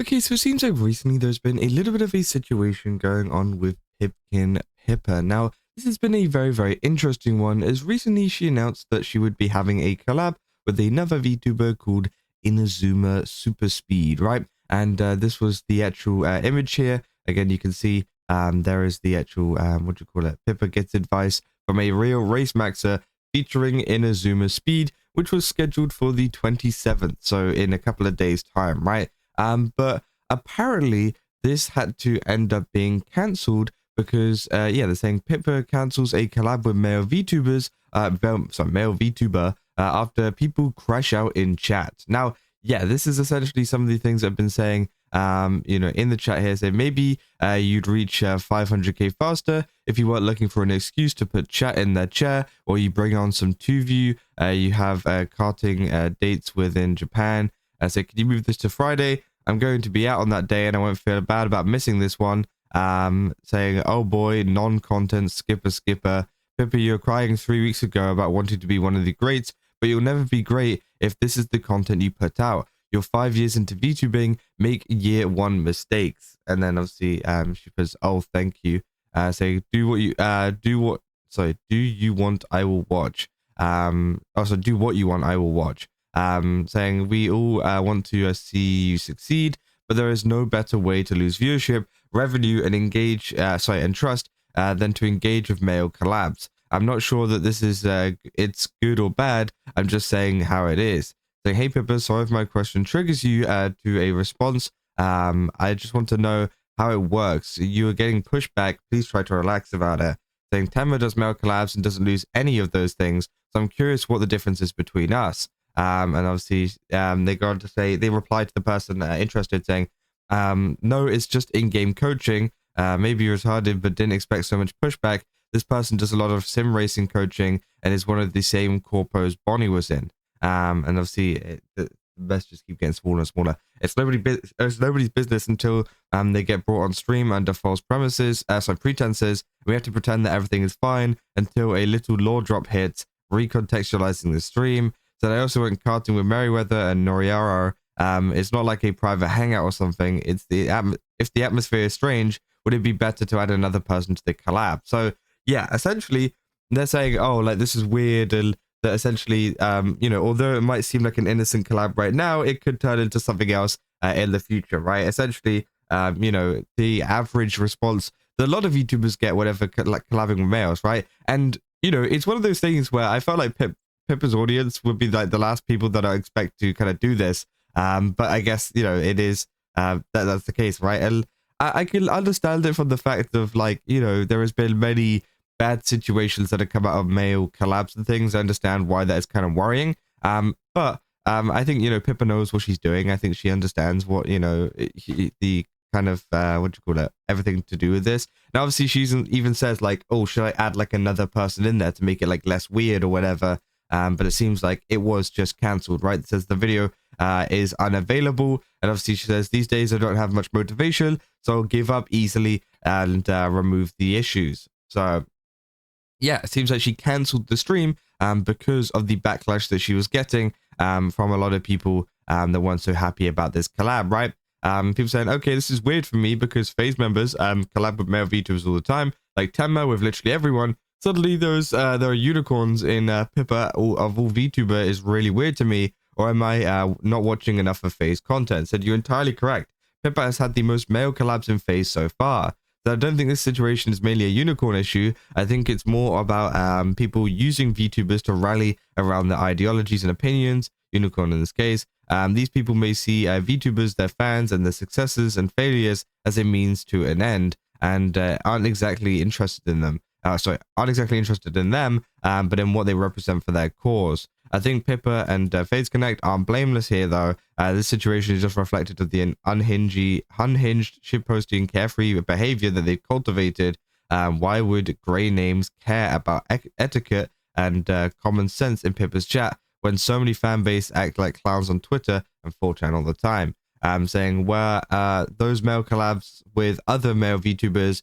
Okay, so it seems like recently there's been a little bit of a situation going on with Pipkin Pippa. Now, this has been a very interesting one, as recently she announced that she would be having a collab with another VTuber called Inazuma Super Speed, right? And this was the actual image here. Again, you can see there is the actual, what do you call it? Pippa gets advice from a real race maxer featuring Inazuma Speed, which was scheduled for the 27th, so in a couple of days' time, right? But apparently this had to end up being cancelled because, yeah, they're saying Pippa cancels a collab with male VTubers, male VTuber, after people crash out in chat. Now, yeah, this is essentially some of the things I've been saying, in the chat here. Say maybe you'd reach 500k faster if you weren't looking for an excuse to put chat in their chair, or you bring on some 2view, you have karting dates within Japan. So can you move this to Friday? I'm going to be out on that day and I won't feel bad about missing this one. Saying, oh boy, non-content, skipper. Pippa, you were crying 3 weeks ago about wanting to be one of the greats, but you'll never be great if this is the content you put out. You're 5 years into VTubing, make year one mistakes. And then obviously, she says, oh, thank you. Saying, do you want, I will watch. Also, do what you want, I will watch. Saying we all want to see you succeed, but there is no better way to lose viewership, revenue, and and trust than to engage with male collabs. I'm not sure that this is it's good or bad. I'm just saying how it is. Saying, hey Pippa, sorry if my question triggers you to a response. I just want to know how it works. You are getting pushback. Please try to relax about it. Saying Temma does male collabs and doesn't lose any of those things. So I'm curious what the difference is between us. And obviously, they go on to say, they replied to the person interested saying, no, it's just in-game coaching. Maybe you're retarded, but didn't expect so much pushback. This person does a lot of sim racing coaching and is one of the same corpos Bonnie was in. And obviously, the messages keep getting smaller and smaller. It's nobody's business until they get brought on stream under false pretenses. We have to pretend that everything is fine until a little law drop hits, recontextualizing the stream. So I also went karting with Merryweather and Noriara. It's not like a private hangout or something. It's if the atmosphere is strange, would it be better to add another person to the collab? So yeah, essentially they're saying, oh, like this is weird, and that essentially, although it might seem like an innocent collab right now, it could turn into something else in the future, right? Essentially, the average response that a lot of YouTubers get, whatever, like collabing with males, right? And it's one of those things where I felt like Pippa's audience would be like the last people that I expect to kind of do this. But I guess, it is, that's the case, right? And I can understand it from the fact of like, there has been many bad situations that have come out of male collabs and things. I understand why that is kind of worrying. But I think, Pippa knows what she's doing. I think she understands what, the kind of, everything to do with this. Now, obviously, she even says like, oh, should I add like another person in there to make it like less weird or whatever? But it seems like it was just cancelled, right? It says the video is unavailable. And obviously she says, these days I don't have much motivation, so I'll give up easily and remove the issues. So yeah, it seems like she cancelled the stream because of the backlash that she was getting from a lot of people that weren't so happy about this collab, right? People saying, okay, this is weird for me because FaZe members collab with male VTubers all the time, like Temma with literally everyone. Suddenly there are unicorns in Pippa of all VTuber is really weird to me, or am I not watching enough of FaZe content? Said, you're entirely correct. Pippa has had the most male collabs in FaZe so far. So I don't think this situation is mainly a unicorn issue. I think it's more about people using VTubers to rally around their ideologies and opinions, unicorn in this case. These people may see VTubers, their fans, and their successes and failures as a means to an end, and aren't exactly interested in them. Aren't exactly interested in them, but in what they represent for their cause. I think Pippa and FaZe Connect aren't blameless here, though. This situation is just reflected of the unhinged, shitposting, carefree behavior that they've cultivated. Why would grey names care about etiquette and common sense in Pippa's chat when so many fan base act like clowns on Twitter and 4chan all the time? Saying where those male collabs with other male VTubers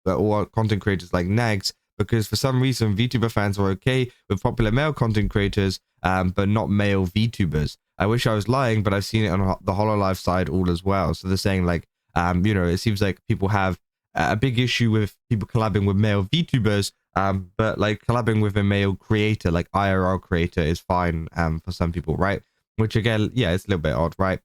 or content creators like Nags, because for some reason VTuber fans are okay with popular male content creators, but not male VTubers. I wish I was lying, but I've seen it on the HoloLive side all as well. So they're saying like, you know, it seems like people have a big issue with people collabing with male VTubers, but like collabing with a male creator, like IRL creator, is fine for some people, right? Which again, yeah, it's a little bit odd, right?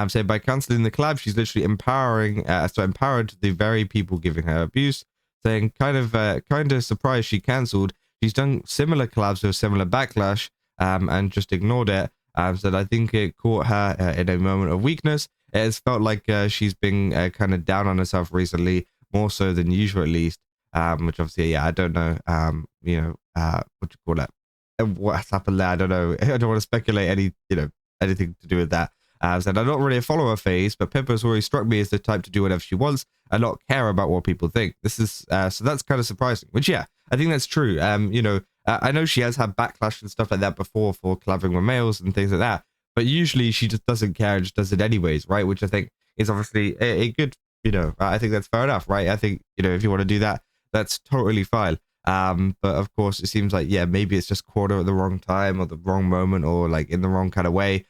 So by canceling the collab, she's literally empowered the very people giving her abuse, saying kind of surprised she cancelled. She's done similar collabs with similar Backlash, and just ignored it. So I think it caught her in a moment of weakness. It has felt like she's been kind of down on herself recently, more so than usual at least. Which obviously, yeah, I don't know. You know, what you call it? What's happened there? I don't know. I don't want to speculate anything to do with that. So I'm not really a follower phase, but Pippa's always struck me as the type to do whatever she wants and not care about what people think. This is so that's kind of surprising. Which, yeah, I think that's true. You know, I know she has had backlash and stuff like that before for collabing with males and things like that, but usually she just doesn't care and just does it anyways, right? Which I think is obviously a good, you know, I think that's fair enough, right? I think, you know, if you want to do that, that's totally fine. But of course, it seems like, yeah, maybe it's just caught her at the wrong time or the wrong moment or like in the wrong kind of way,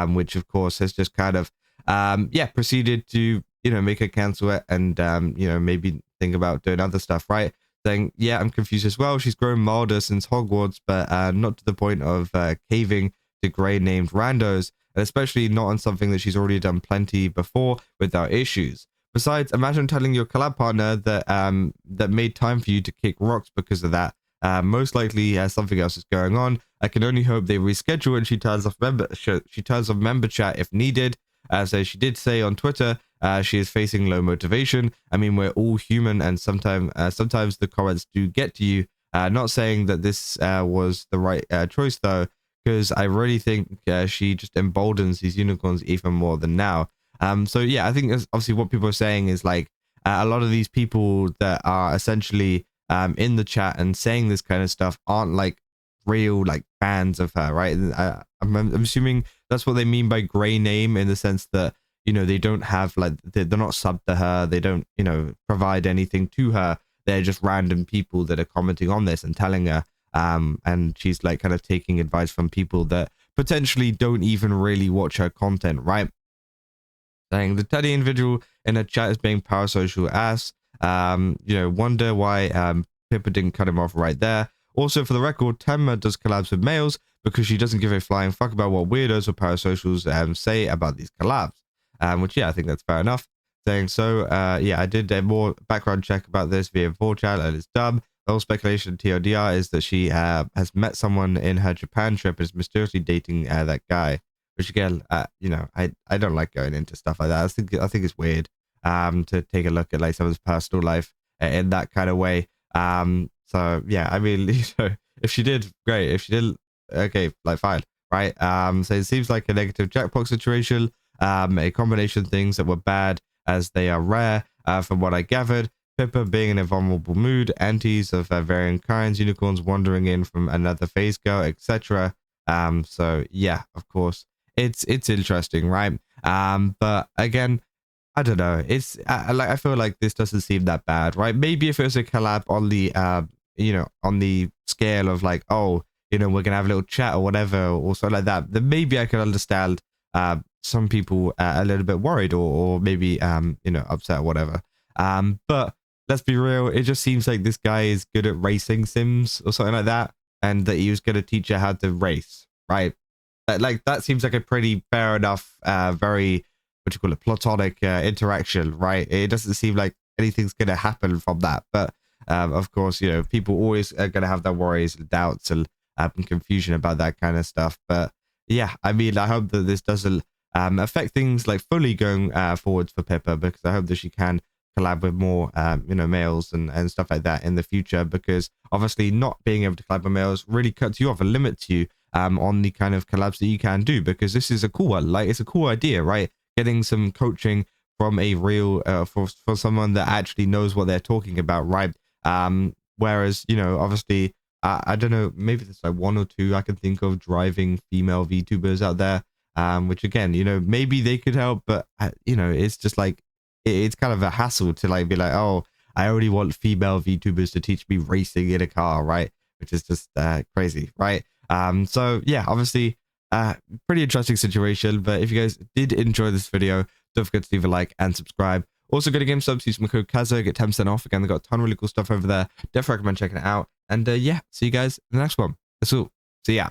which of course has just kind of, yeah, proceeded to, you know, make her cancel it and, you know, maybe think about doing other stuff, right? Saying, yeah, I'm confused as well. She's grown milder since Hogwarts, but not to the point of caving to grey named randos, and especially not on something that she's already done plenty before without issues. Besides, imagine telling your collab partner that that made time for you to kick rocks because of that. Most likely something else is going on. I can only hope they reschedule and she turns off member chat if needed. So she did say on Twitter she is facing low motivation. I mean, we're all human, and sometimes the comments do get to you. Not saying that this was the right choice though, because I really think she just emboldens these unicorns even more than now. So yeah, I think obviously what people are saying is like a lot of these people that are essentially in the chat and saying this kind of stuff aren't like real like fans of her, right? I'm assuming that's what they mean by grey name, in the sense that, you know, they don't have like they're not subbed to her, they don't, you know, provide anything to her. They're just random people that are commenting on this and telling her, and she's like kind of taking advice from people that potentially don't even really watch her content, right? Saying the teddy individual in a chat is being parasocial ass. You know, wonder why Pippa didn't cut him off right there. Also, for the record, Temma does collabs with males because she doesn't give a flying fuck about what weirdos or parasocials say about these collabs. Which, yeah, I think that's fair enough. Saying so, yeah, I did a more background check about this via 4chan and it's dumb. The whole speculation TLDR is that she has met someone in her Japan trip and is mysteriously dating that guy. Which again, you know, I don't like going into stuff like that. I think it's weird to take a look at like someone's personal life in that kind of way. So yeah, I mean, you know, if she did, great. If she didn't, okay, like fine, right? So it seems like a negative jackpot situation. A combination of things that were bad as they are rare. From what I gathered, Pippa being in a vulnerable mood, antis of varying kinds, unicorns wandering in from another phase girl, etc. So yeah, of course. It's interesting, right? But again, I don't know. It's like I feel like this doesn't seem that bad, right? Maybe if it was a collab on the you know, on the scale of like, oh, you know, we're gonna have a little chat or whatever or something like that, then maybe I could understand some people a little bit worried or maybe you know, upset or whatever. But let's be real, it just seems like this guy is good at racing sims or something like that, and that he was gonna teach her how to race, right? Like that seems like a pretty fair enough, very, what do you call it, platonic interaction, right? It doesn't seem like anything's going to happen from that. But of course, you know, people always are going to have their worries and doubts and confusion about that kind of stuff. But yeah, I mean, I hope that this doesn't affect things like fully going forwards for Pippa, because I hope that she can collab with more, you know, males and stuff like that in the future, because obviously not being able to collab with males really cuts you off and limits you on the kind of collabs that you can do, because this is a cool one. Like, it's a cool idea, right? Getting some coaching from a real for someone that actually knows what they're talking about, right? Whereas, you know, obviously I don't know, maybe there's like one or two I can think of driving female VTubers out there, which again, you know, maybe they could help, but you know, it's just like it's kind of a hassle to like be like, oh, I already want female VTubers to teach me racing in a car, right? Which is just crazy, right? So yeah, obviously Pretty interesting situation. But if you guys did enjoy this video, don't forget to leave a like and subscribe. Also, go to GameStop, use my code Kaza, get 10% off. Again, they got a ton of really cool stuff over there. Definitely recommend checking it out. And yeah, see you guys in the next one. That's all. See ya.